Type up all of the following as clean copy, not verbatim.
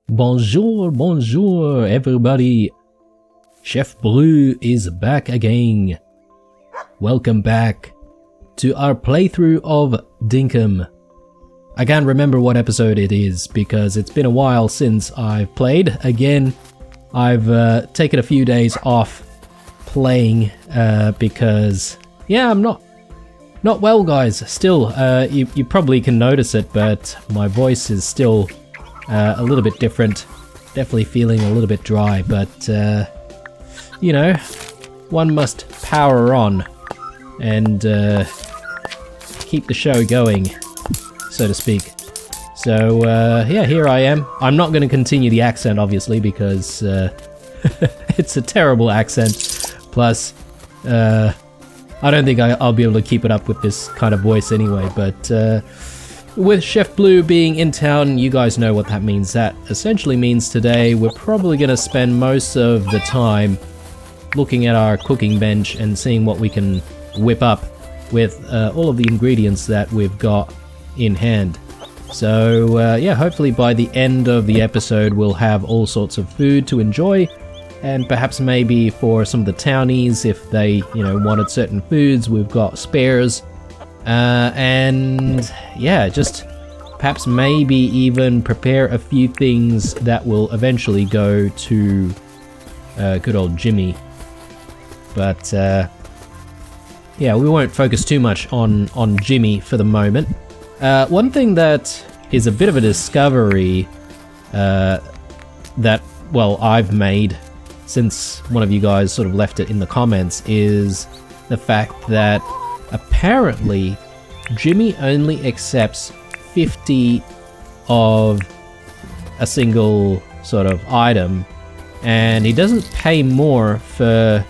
Bonjour, bonjour, everybody. Chef Bluey is back again. Welcome back to our playthrough of Dinkum. I can't remember what episode it is because it's been a while since I've played. Again, I've taken a few days off playing because, yeah, I'm not well, guys. Still, you probably can notice it, but my voice is still a little bit different. Definitely feeling a little bit dry, but you know, one must power on and keep the show going, so to speak. So yeah, here I am. I'm not going to continue the accent, obviously, because it's a terrible accent. Plus, I don't think I'll be able to keep it up with this kind of voice anyway, but with Chef Blue being in town, you guys know what that means. That essentially means today we're probably going to spend most of the time looking at our cooking bench and seeing what we can whip up with all of the ingredients that we've got in hand. So yeah, hopefully by the end of the episode we'll have all sorts of food to enjoy, and perhaps maybe for some of the townies, if they, you know, wanted certain foods, we've got spares. And yeah, just perhaps maybe even prepare a few things that will eventually go to good old Jimmy. But yeah, we won't focus too much on Jimmy for the moment. One thing that is a bit of a discovery that, well, I've made since one of you guys sort of left it in the comments is the fact that apparently Jimmy only accepts 50 of a single sort of item, and he doesn't pay more for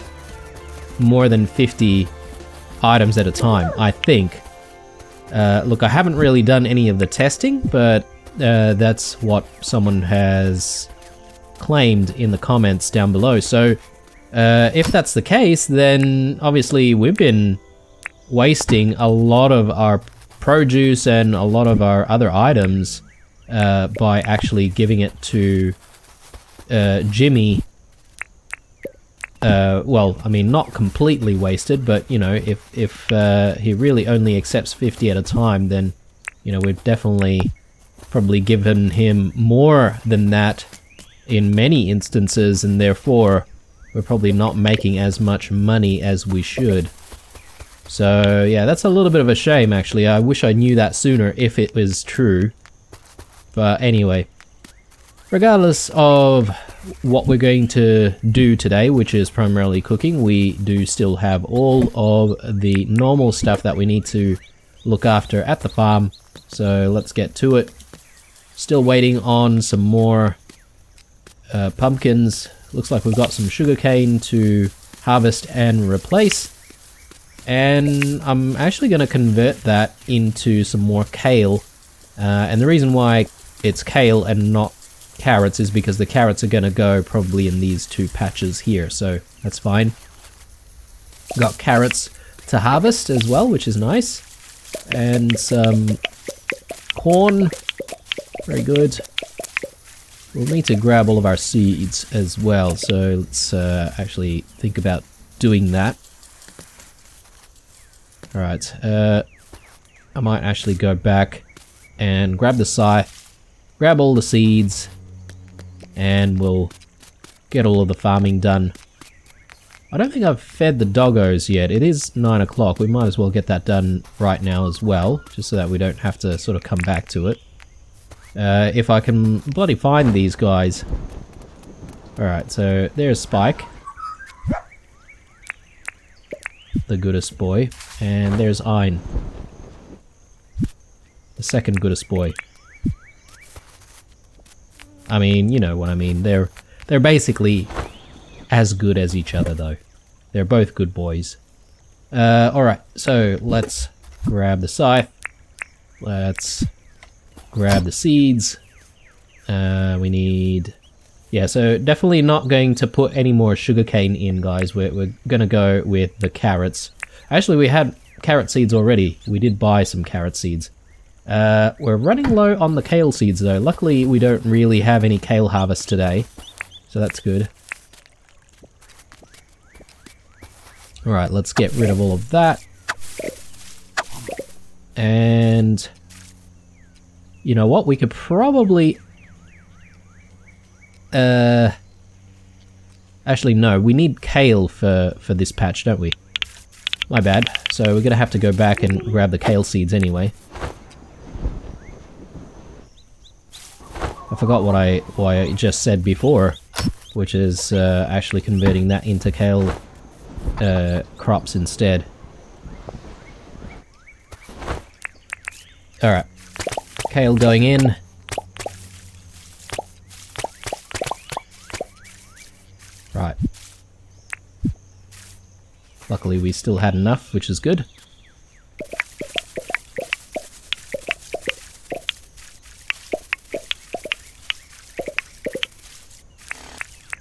more than 50 items at a time, I think. Look, I haven't really done any of the testing, but that's what someone has claimed in the comments down below. So if that's the case, then obviously we've been wasting a lot of our produce and a lot of our other items by actually giving it to Jimmy. Well, I mean, not completely wasted, but you know, if he really only accepts 50 at a time, then you know, we've definitely probably given him more than that in many instances, and therefore we're probably not making as much money as we should. So yeah, that's a little bit of a shame, actually. I wish I knew that sooner if it was true. But anyway, regardless of what we're going to do today, which is primarily cooking, we do still have all of the normal stuff that we need to look after at the farm. So let's get to it. Still waiting on some more pumpkins. Looks like we've got some sugarcane to harvest and replace. And I'm actually going to convert that into some more kale. And the reason why it's kale and not carrots is because the carrots are going to go probably in these two patches here. So that's fine. Got carrots to harvest as well, which is nice. And some corn. Very good. We'll need to grab all of our seeds as well. So let's actually think about doing that. Alright, I might actually go back and grab the scythe, grab all the seeds, and we'll get all of the farming done. I don't think I've fed the doggos yet. It is 9 o'clock. We might as well get that done right now as well, just so that we don't have to sort of come back to it. If I can bloody find these guys. Alright, so there's Spike. The goodest boy, and there's Ein, the second goodest boy. I mean, you know what I mean. They're basically as good as each other, though. They're both good boys. Alright, so let's grab the scythe. Let's grab the seeds. We need... Yeah, so definitely not going to put any more sugarcane in, guys. We're going to go with the carrots. Actually, we had carrot seeds already. We did buy some carrot seeds. We're running low on the kale seeds though. Luckily we don't really have any kale harvest today, so that's good. Alright, let's get rid of all of that. And you know what, we could probably actually no, we need kale for this patch, don't we? My bad. So we're gonna have to go back and grab the kale seeds anyway. I forgot what I just said before, which is actually converting that into kale crops instead. Alright, kale going in. Right. Luckily we still had enough, which is good.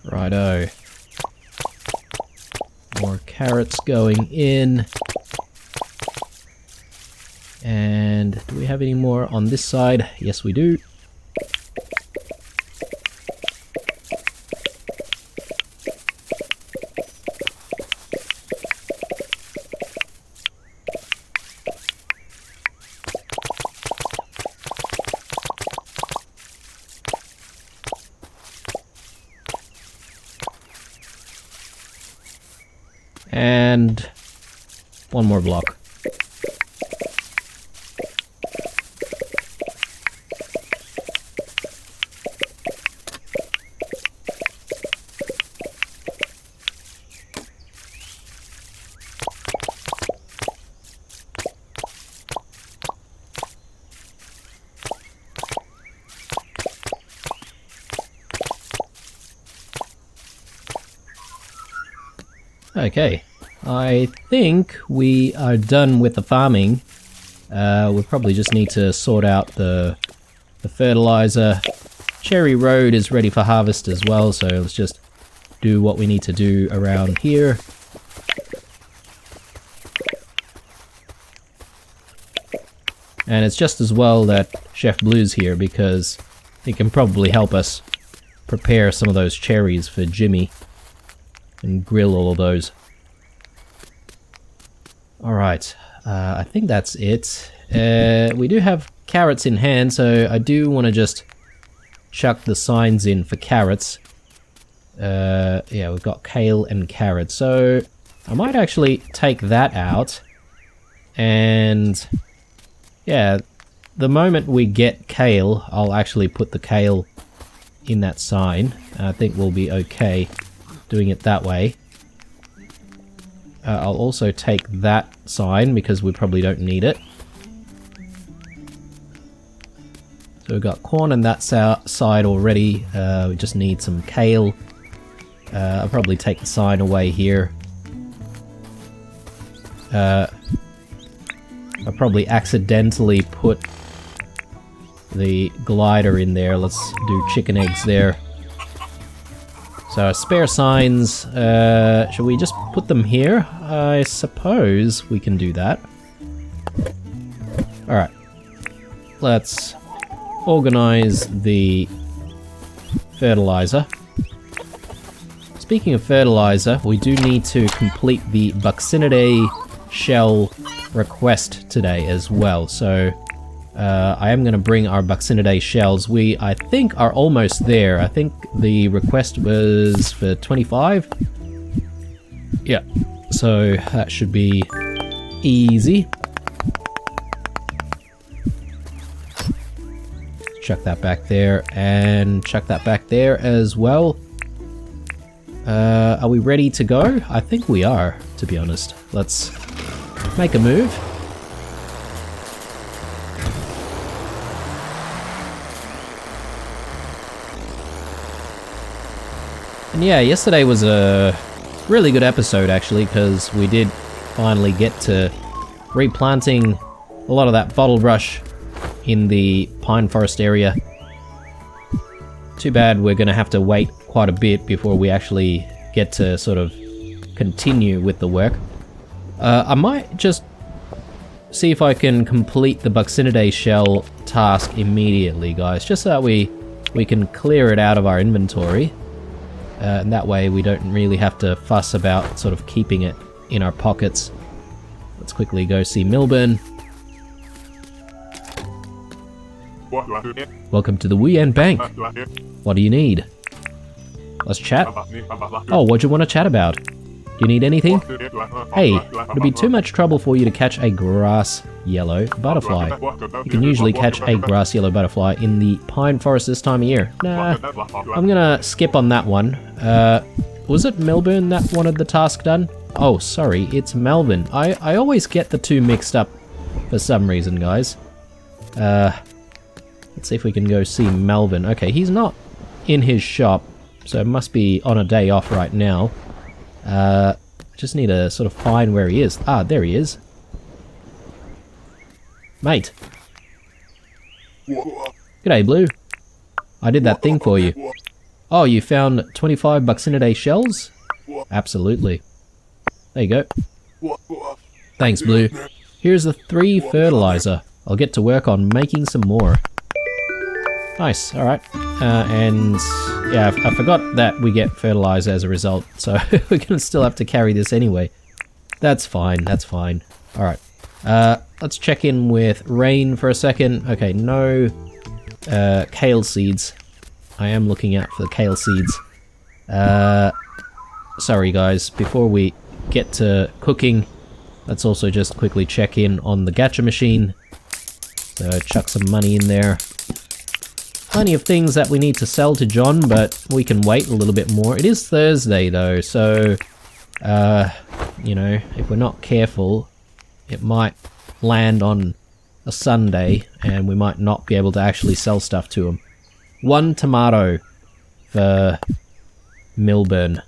Righto. More carrots going in. And do we have any more on this side? Yes, we do. And one more block. Okay, I think we are done with the farming. We probably just need to sort out the fertilizer. Cherry Road is ready for harvest as well, so let's just do what we need to do around here. And it's just as well that Chef Blue's here because he can probably help us prepare some of those cherries for Jimmy. And grill all of those. Alright, I think that's it. We do have carrots in hand, so I do want to just chuck the signs in for carrots. Yeah, we've got kale and carrots, so I might actually take that out. And yeah, the moment we get kale, I'll actually put the kale in that sign. I think we'll be okay doing it that way. I'll also take that sign because we probably don't need it. So we've got corn on that side already. We just need some kale. I'll probably take the sign away here. I probably accidentally put the glider in there. Let's do chicken eggs there. So spare signs, should we just put them here? I suppose we can do that. Alright. Let's organize the fertilizer. Speaking of fertilizer, we do need to complete the Buccinidae shell request today as well. So I am going to bring our Buccinidae shells. We, I think, are almost there. I think the request was for 25. Yeah, so that should be easy. Chuck that back there, and chuck that back there as well. Are we ready to go? I think we are, to be honest. Let's make a move. And yeah, yesterday was a really good episode actually, because we did finally get to replanting a lot of that bottle brush in the pine forest area. Too bad we're going to have to wait quite a bit before we actually get to sort of continue with the work. I might just see if I can complete the Buccinidae shell task immediately, guys, just so that we can clear it out of our inventory. And that way we don't really have to fuss about sort of keeping it in our pockets. Let's quickly go see Milburn. Welcome to the Weekend Bank. What do you need? Let's chat. Oh, what do you want to chat about? Do you need anything? Hey, it'll be too much trouble for you to catch a grass yellow butterfly. You can usually catch a grass yellow butterfly in the pine forest this time of year. Nah, I'm gonna skip on that one. Was it Milburn that wanted the task done? Oh, sorry, it's Melvin. I always get the two mixed up for some reason, guys. Let's see if we can go see Melvin. Okay, he's not in his shop, so it must be on a day off right now. Just need to sort of find where he is. Ah, there he is. Mate. G'day, Blue. I did that thing for you. Oh, you found 25 Buccinidae shells? Absolutely. There you go. Thanks, Blue. Here's the 3 fertilizer. I'll get to work on making some more. Nice, alright. And yeah, I forgot that we get fertilizer as a result, so we're gonna still have to carry this anyway. That's fine, that's fine. Alright. Let's check in with Rain for a second. Okay, no kale seeds. I am looking out for the kale seeds. Sorry guys, before we get to cooking, let's also just quickly check in on the gacha machine. So chuck some money in there. Plenty of things that we need to sell to John, but we can wait a little bit more. It is Thursday though, so you know, if we're not careful, it might land on a Sunday and we might not be able to actually sell stuff to him. 1 tomato for Milburn,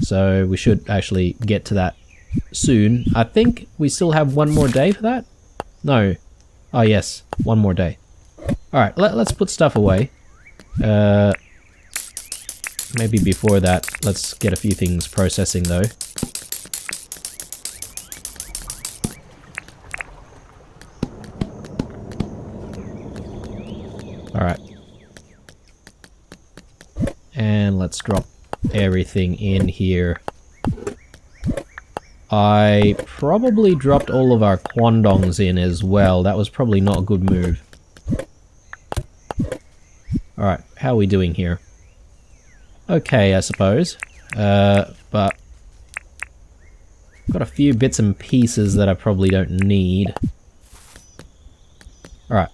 so we should actually get to that soon. I think we still have 1 more day for that? No. Oh yes, 1 more day. Alright, let's put stuff away. Maybe before that, let's get a few things processing though. Alright. And let's drop everything in here. I probably dropped all of our quandongs in as well. That was probably not a good move. Alright, how are we doing here? Okay, I suppose. But got a few bits and pieces that I probably don't need. Alright.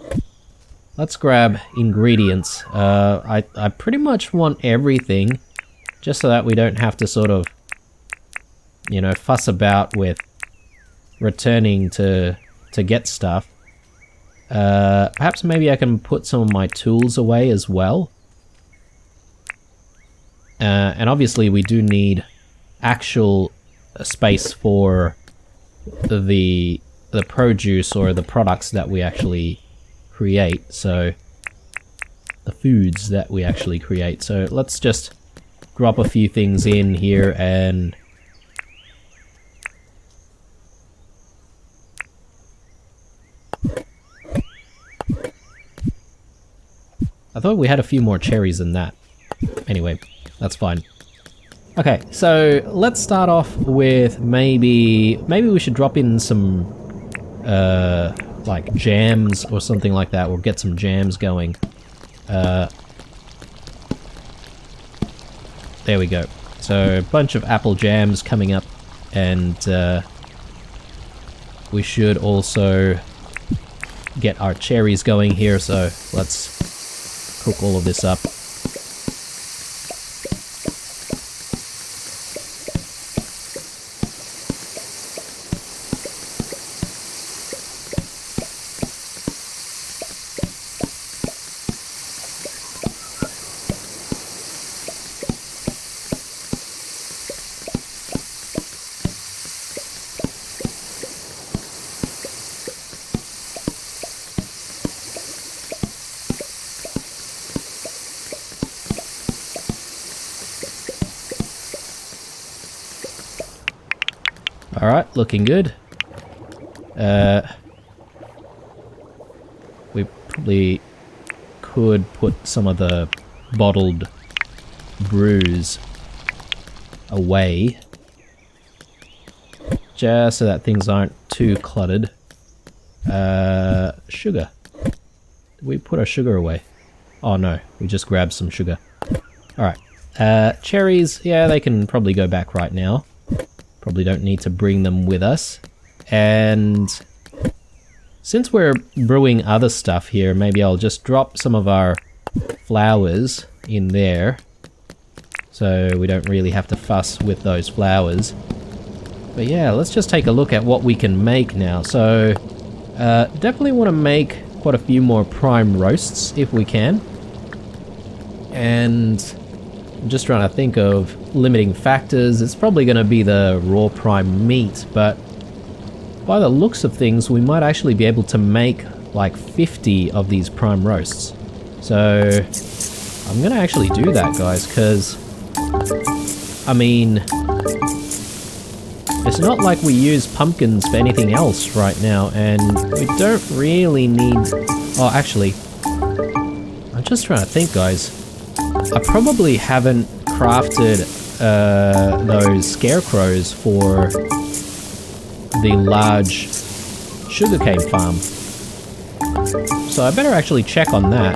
Let's grab ingredients. I pretty much want everything, just so that we don't have to sort of, you know, fuss about with returning to get stuff. Perhaps maybe I can put some of my tools away as well. And obviously we do need actual space for the produce or the products that we actually create, so the foods that we actually create. So let's just drop a few things in here and I thought we had a few more cherries than that. Anyway, that's fine. Okay, so let's start off with maybe we should drop in some like jams or something like that. We'll get some jams going. There we go. So a bunch of apple jams coming up, and we should also get our cherries going here. So let's cook all of this up. Alright, looking good. probably could put some of the bottled brews away, just so that things aren't too cluttered. Sugar. Did we put our sugar away? Oh no, we just grabbed some sugar. Alright. Cherries, yeah, they can probably go back right now. Probably don't need to bring them with us. And since we're brewing other stuff here, maybe I'll just drop some of our flowers in there, so we don't really have to fuss with those flowers. But yeah, let's just take a look at what we can make now. So, definitely want to make quite a few more prime roasts if we can. And I'm just trying to think of limiting factors. It's probably going to be the raw prime meat, but by the looks of things, we might actually be able to make like 50 of these prime roasts. So I'm going to actually do that, guys, because I mean, it's not like we use pumpkins for anything else right now, and we don't really need... Oh, actually, I'm just trying to think, guys. I probably haven't crafted those scarecrows for the large sugarcane farm. So I better actually check on that.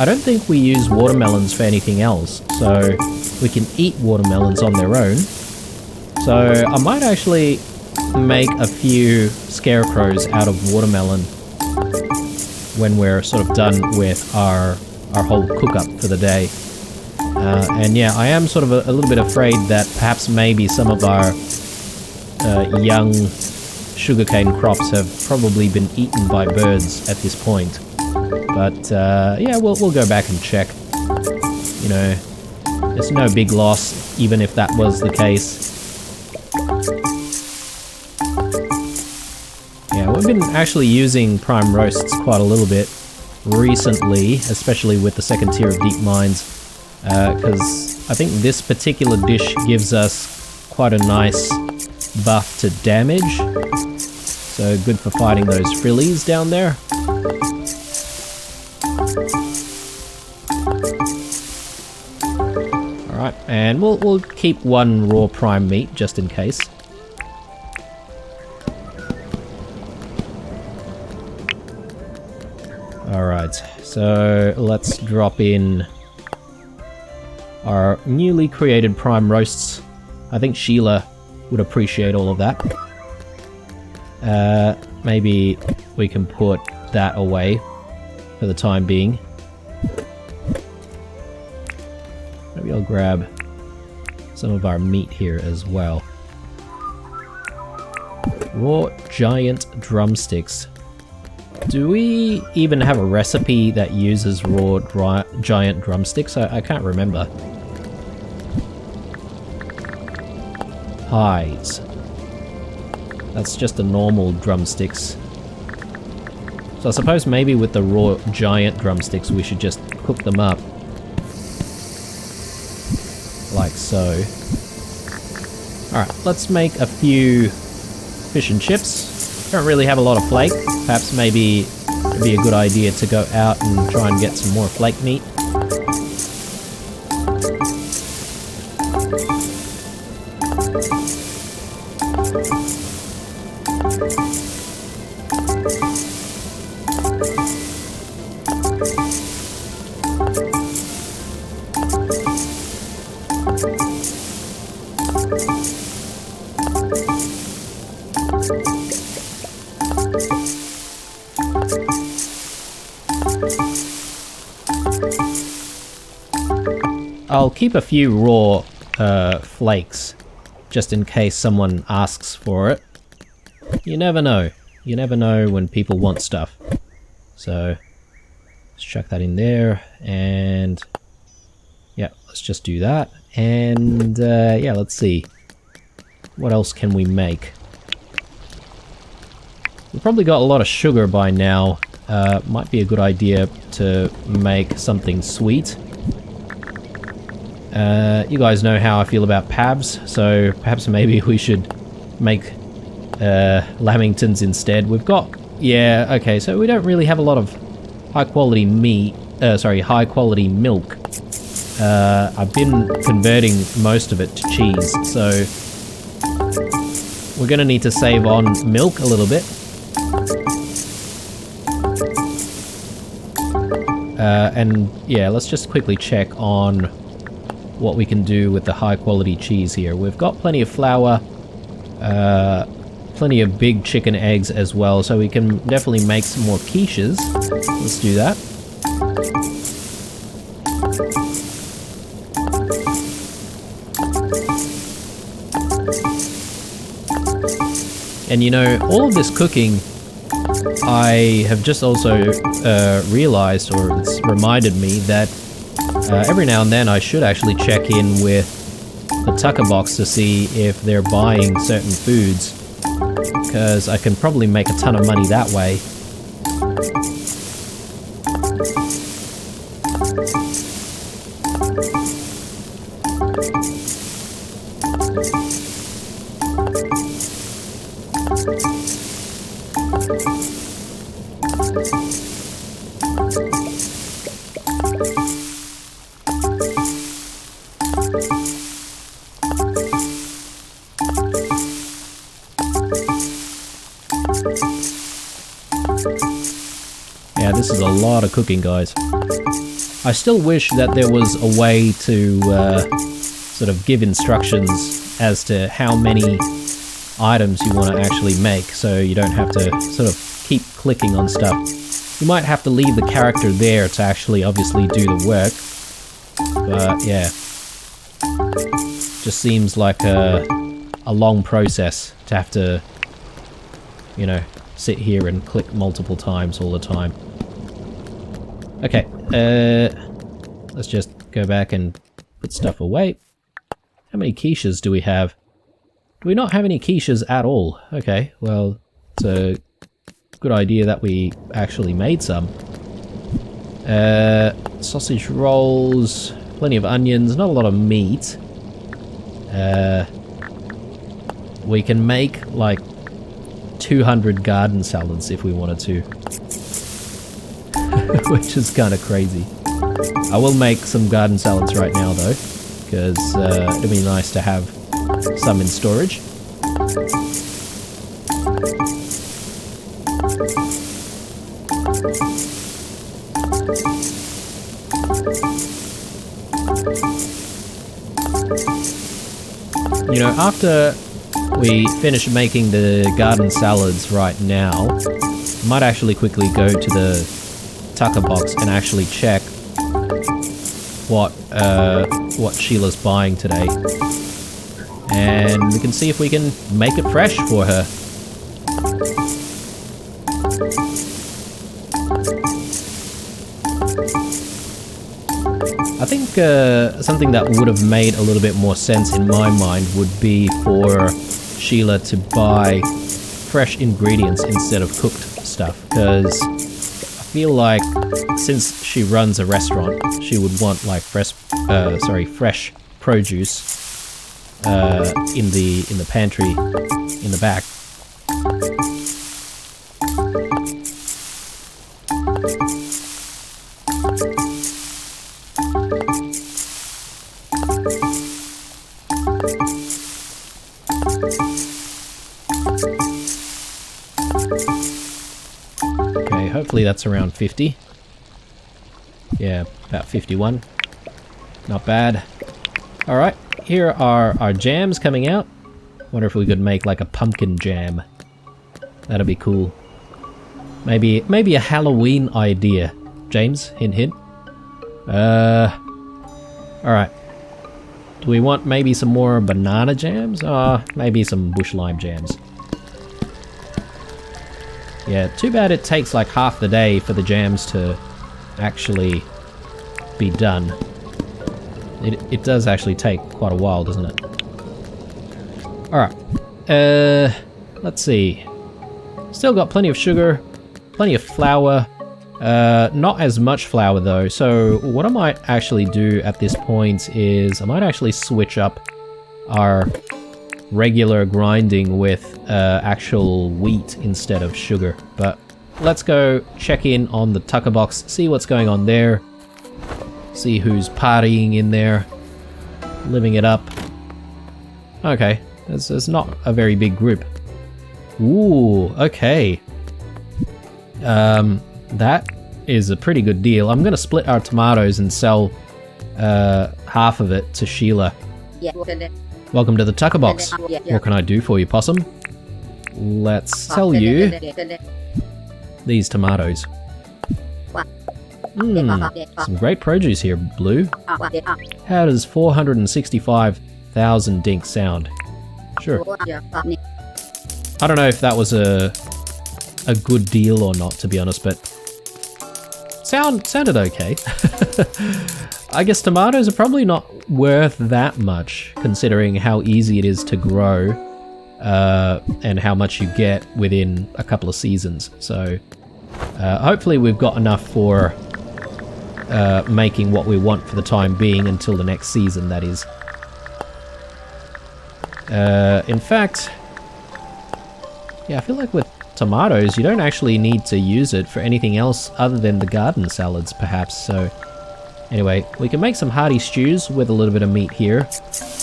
I don't think we use watermelons for anything else, so we can eat watermelons on their own. So I might actually make a few scarecrows out of watermelon when we're sort of done with our whole cook-up for the day. And yeah, I am sort of a little bit afraid that perhaps maybe some of our young sugarcane crops have probably been eaten by birds at this point. But yeah, we'll go back and check. You know, it's no big loss, even if that was the case. Yeah, we've been actually using prime roasts quite a little bit recently, especially with the second tier of deep mines, because I think this particular dish gives us quite a nice buff to damage, so good for fighting those frillies down there. Alright, and we'll keep one raw prime meat just in case. Alright, so let's drop in our newly created prime roasts. I think Sheila would appreciate all of that. Maybe we can put that away for the time being. Maybe I'll grab some of our meat here as well. Raw giant drumsticks. Do we even have a recipe that uses raw giant drumsticks? I can't remember. Hides. That's just the normal drumsticks. So I suppose maybe with the raw giant drumsticks we should just cook them up. Like so. Alright, let's make a few fish and chips. Don't really have a lot of flake. Perhaps maybe it'd be a good idea to go out and try and get some more flake meat. I'll keep a few raw flakes, just in case someone asks for it. You never know. You never know when people want stuff. So, let's chuck that in there, and yeah, let's just do that. And yeah, let's see. What else can we make? We've probably got a lot of sugar by now. Might be a good idea to make something sweet. You guys know how I feel about pabs, so perhaps maybe we should make lamingtons instead. We've got... yeah, okay, so we don't really have a lot of high quality meat, high quality milk. I've been converting most of it to cheese, so we're gonna need to save on milk a little bit. And yeah, let's just quickly check on what we can do with the high quality cheese here. We've got plenty of flour, plenty of big chicken eggs as well, so we can definitely make some more quiches. Let's do that. And you know, all of this cooking, I have just also realized, or it's reminded me, that every now and then I should actually check in with the Tucker box to see if they're buying certain foods, because I can probably make a ton of money that way. Yeah, this is a lot of cooking, guys. I still wish that there was a way to sort of give instructions as to how many items you want to actually make, so you don't have to sort of keep clicking on stuff. You might have to leave the character there to actually obviously do the work, but yeah. Just seems like a long process to have to, you know, sit here and click multiple times all the time. Okay, let's just go back and put stuff away. How many quiches do we have? Do we not have any quiches at all? Okay, well, it's a good idea that we actually made some. Sausage rolls, plenty of onions, not a lot of meat. We can make like 200 garden salads if we wanted to. Which is kind of crazy. I will make some garden salads right now though, because it'd be nice to have some in storage. You know, after we finish making the garden salads right now, I might actually quickly go to the Tucker box and actually check what Sheila's buying today, and we can see if we can make it fresh for her. I think something that would have made a little bit more sense in my mind would be for Sheila to buy fresh ingredients instead of cooked stuff, because I feel like since she runs a restaurant, she would want like fresh produce in the pantry in the back. Okay, hopefully that's around 50. Yeah, about 51. Not bad. Alright, here are our jams coming out. Wonder if we could make like a pumpkin jam. That'd be cool. Maybe a Halloween idea. James, hint hint. Alright. Do we want maybe some more banana jams? Maybe some bush lime jams. Yeah, too bad it takes like half the day for the jams to actually be done. It does actually take quite a while, doesn't it? Alright. Let's see. Still got plenty of sugar, plenty of flour. Not as much flour though, so what I might actually do at this point is I might actually switch up our regular grinding with actual wheat instead of sugar, but let's go check in on the Tucker box, see what's going on there. See who's partying in there, living it up. Okay, there's not a very big group. Ooh, okay. That is a pretty good deal. I'm gonna split our tomatoes and sell half of it to Sheila. Welcome to the Tucker box. What can I do for you, Possum? Let's sell you these tomatoes. Some great produce here, Blue. How does 465,000 dink sound? Sure. I don't know if that was a good deal or not, to be honest, but sounded okay. I guess tomatoes are probably not worth that much, considering how easy it is to grow and how much you get within a couple of seasons. So hopefully we've got enough for making what we want for the time being until the next season, that is. In fact, yeah, I feel like with tomatoes, you don't actually need to use it for anything else other than the garden salads, perhaps. So anyway, we can make some hearty stews with a little bit of meat here.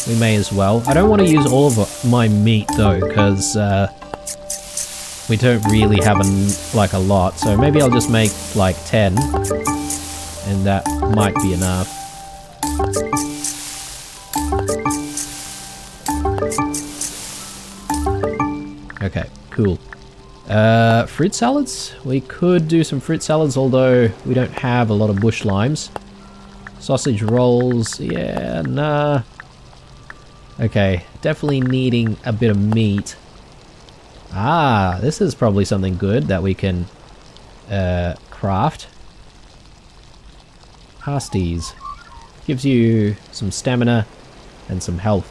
We may as well. I don't want to use all of my meat though, because we don't really have a lot. So maybe I'll just make like 10, and that might be enough. Okay, cool. Fruit salads? We could do some fruit salads, although we don't have a lot of bush limes. Sausage rolls, yeah, nah. Okay, definitely needing a bit of meat. Ah, this is probably something good that we can craft. Pasties. Gives you some stamina and some health.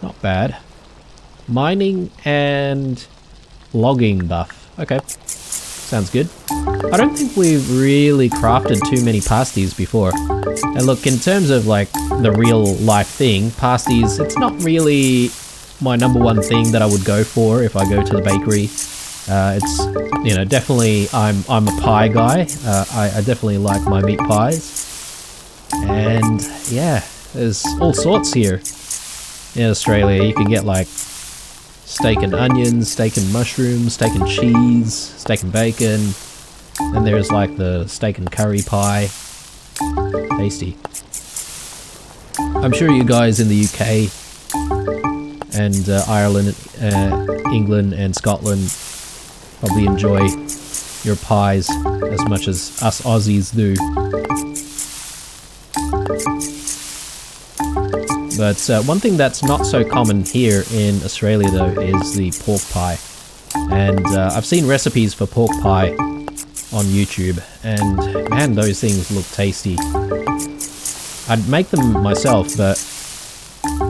Not bad. Mining and logging buff. Okay, sounds good. I don't think we've really crafted too many pasties before. And look, in terms of like the real life thing, pasties, it's not really my #1 thing that I would go for if I go to the bakery. It's, you know, definitely I'm a pie guy. I definitely like my meat pies. And yeah, there's all sorts here in Australia. You can get like steak and onions, steak and mushrooms, steak and cheese, steak and bacon. Then there's like the steak and curry pie. Tasty. I'm sure you guys in the UK and Ireland, England and Scotland probably enjoy your pies as much as us Aussies do. But one thing that's not so common here in Australia though is the pork pie. And I've seen recipes for pork pie on YouTube, and man, those things look tasty. I'd make them myself, but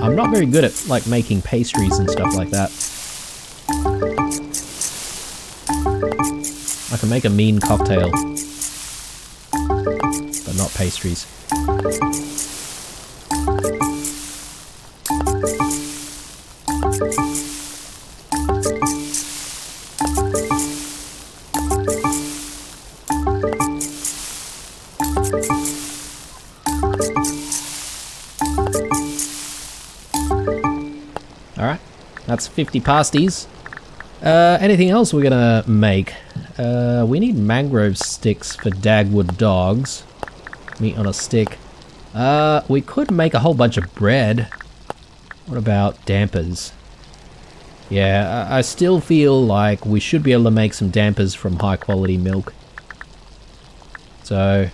I'm not very good at like making pastries and stuff like that. I can make a mean cocktail, but not pastries. Alright, that's 50 pasties. Anything else we're gonna make? We need mangrove sticks for Dagwood dogs. Meat on a stick. We could make a whole bunch of bread. What about dampers? Yeah, I still feel like we should be able to make some dampers from high quality milk. So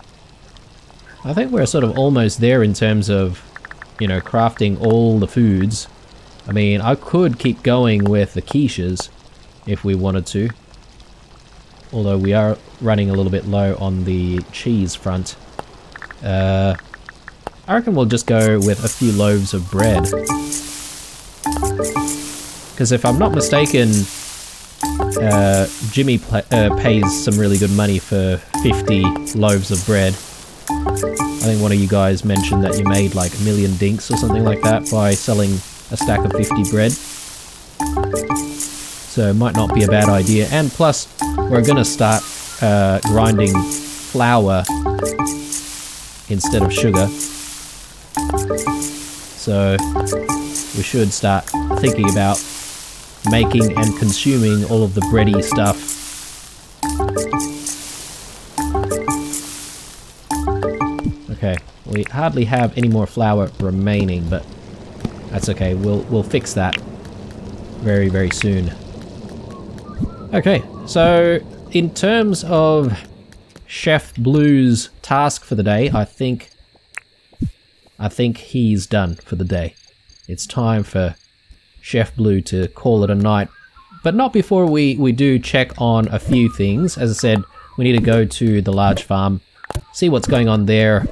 I think we're sort of almost there in terms of, you know, crafting all the foods. I mean, I could keep going with the quiches if we wanted to. Although we are running a little bit low on the cheese front. I reckon we'll just go with a few loaves of bread. Because if I'm not mistaken, Jimmy pays some really good money for 50 loaves of bread. I think one of you guys mentioned that you made like 1 million dinks or something like that by selling a stack of 50 bread. So it might not be a bad idea. And plus, we're gonna start grinding flour instead of sugar. So we should start thinking about making and consuming all of the bready stuff. Okay, we hardly have any more flour remaining, but that's okay. We'll fix that very, very soon. Okay, so in terms of Chef Blue's task for the day, I think he's done for the day. It's time for Chef Blue to call it a night, but not before we do check on a few things. As I said, we need to go to the large farm, see what's going on there,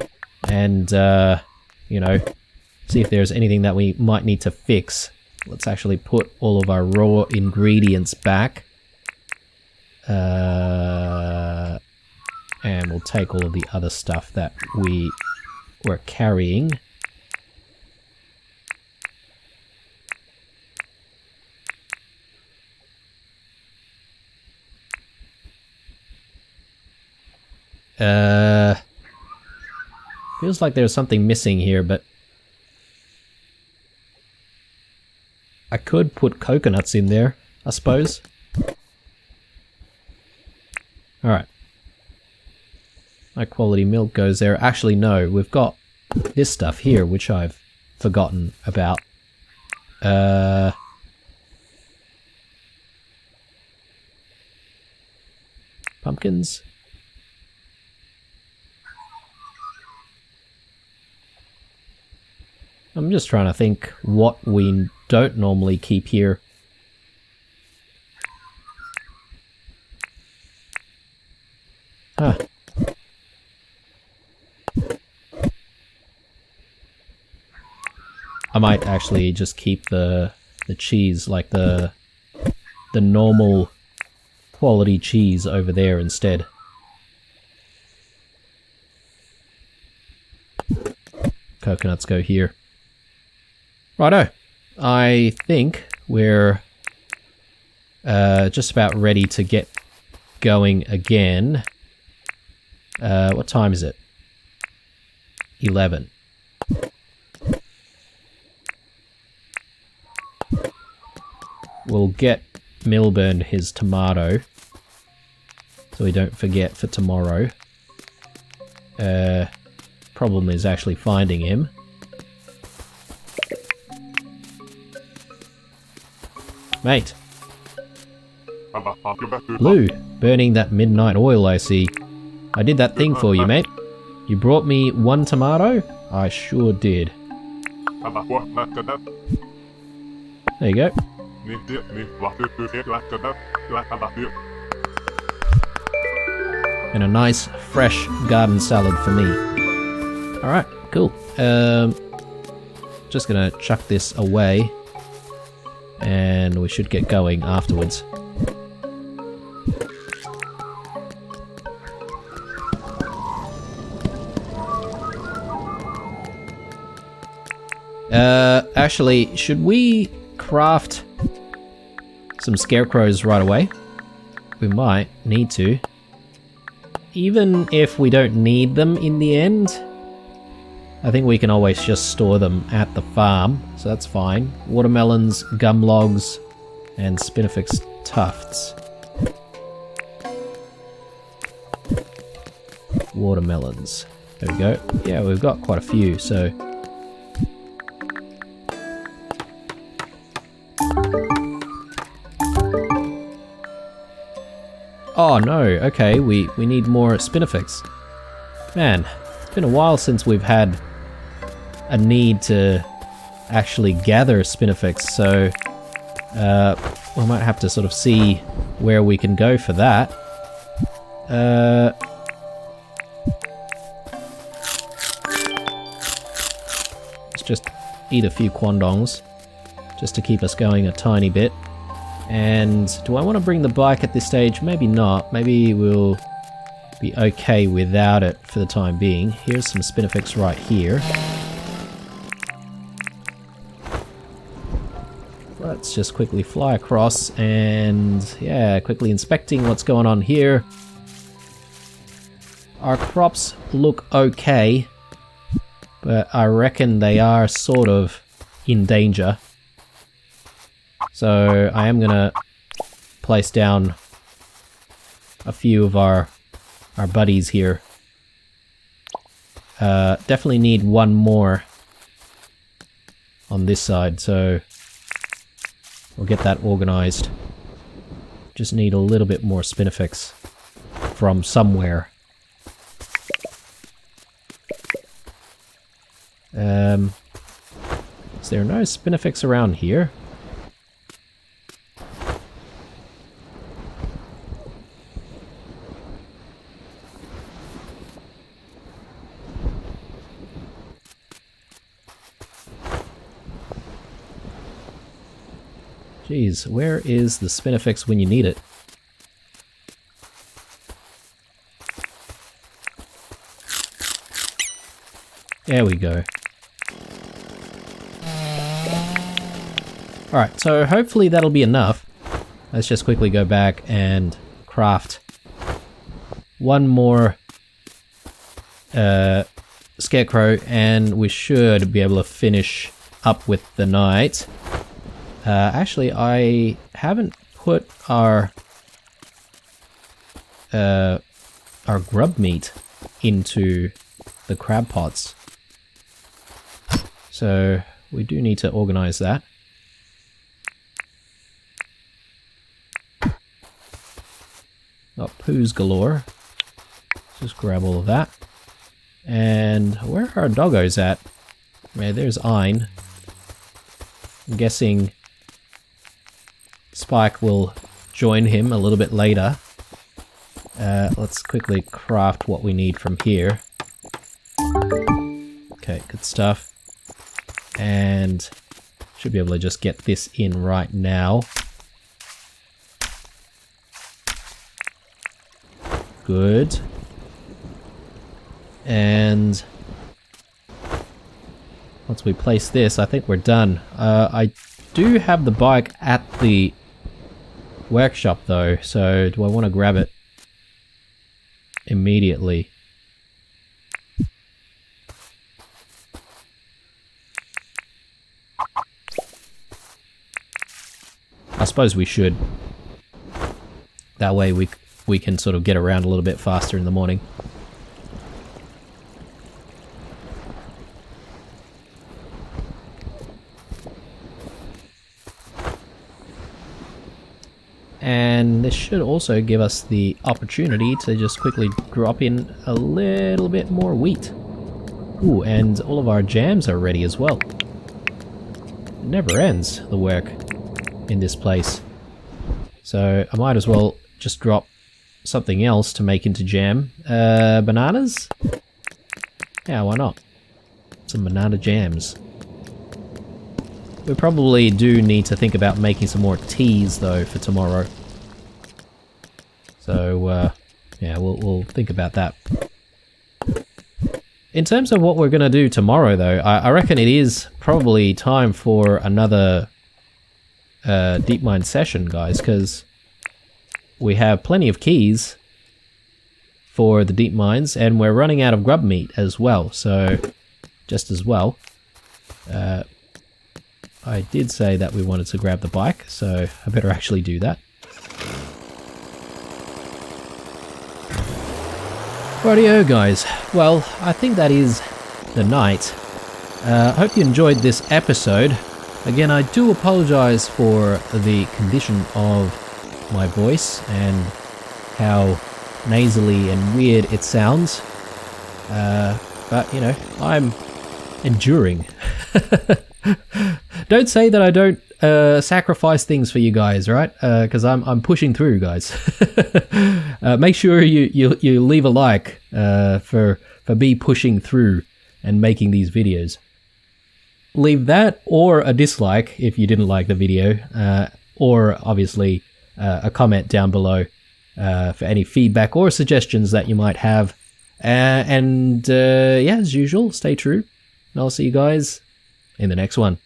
and you know, see if there's anything that we might need to fix. Let's actually put all of our raw ingredients back. And we'll take all of the other stuff that we were carrying. Feels like there's something missing here, but I could put coconuts in there, I suppose. Alright. High quality milk goes there. Actually, no, we've got this stuff here, which I've forgotten about. Pumpkins? I'm just trying to think what we don't normally keep here. Huh. I might actually just keep the cheese, like the normal quality cheese over there instead. Coconuts go here. Righto. I think we're just about ready to get going again. What time is it? 11. We'll get Milburn his tomato, so we don't forget for tomorrow. Problem is actually finding him. Mate. Blue, burning that midnight oil, I see. I did that thing for you, mate. You brought me one tomato? I sure did. There you go. And a nice, fresh garden salad for me. Alright, cool. Just gonna chuck this away. And we should get going afterwards. Actually, should we craft some scarecrows right away? We might need to. Even if we don't need them in the end, I think we can always just store them at the farm, so that's fine. Watermelons, gum logs, and spinifex tufts. Watermelons. There we go. Yeah, we've got quite a few, so... Oh no, okay, we need more spinifex. Man, it's been a while since we've had a need to actually gather spinifex, so we might have to sort of see where we can go for that. Let's just eat a few quandongs, just to keep us going a tiny bit. And do I want to bring the bike at this stage? Maybe not. Maybe we'll be okay without it for the time being. Here's some spinifex right here. let's just quickly fly across and, yeah, quickly inspecting what's going on here. Our crops look okay, but I reckon they are sort of in danger. So I am gonna place down a few of our buddies here. Definitely need one more on this side, so we'll get that organized. Just need a little bit more spinifex from somewhere. Is there no spinifex around here? Jeez, where is the spinifex when you need it? There we go. Alright, so hopefully that'll be enough. Let's just quickly go back and craft one more scarecrow, and we should be able to finish up with the night. Actually, I haven't put our grub meat into the crab pots, so we do need to organize that. Got poos galore. Just grab all of that. And where are our doggos at? Yeah, there's Ein. I'm guessing Spike will join him a little bit later. Let's quickly craft what we need from here. Okay, good stuff. And should be able to just get this in right now. Good. And once we place this, I think we're done. I do have the bike at the workshop though, so do I want to grab it immediately? I suppose we should. That way we can sort of get around a little bit faster in the morning. And this should also give us the opportunity to just quickly drop in a little bit more wheat. Ooh, and all of our jams are ready as well. It never ends, the work in this place. So I might as well just drop something else to make into jam. Bananas? Yeah, why not? Some banana jams. We probably do need to think about making some more teas though for tomorrow. So yeah, we'll think about that. In terms of what we're gonna do tomorrow though, I reckon it is probably time for another deep mine session, guys, because we have plenty of keys for the deep mines and we're running out of grub meat as well, so just as well. I did say that we wanted to grab the bike, so I better actually do that. Rightio guys, well, I think that is the night. I hope you enjoyed this episode. Again, I do apologize for the condition of my voice and how nasally and weird it sounds. But, you know, I'm enduring. Don't say that I don't sacrifice things for you guys, right? Because I'm pushing through, guys. Make sure you leave a like for me pushing through and making these videos. Leave that or a dislike if you didn't like the video, or obviously a comment down below for any feedback or suggestions that you might have. And yeah, as usual, stay true, and I'll see you guys in the next one.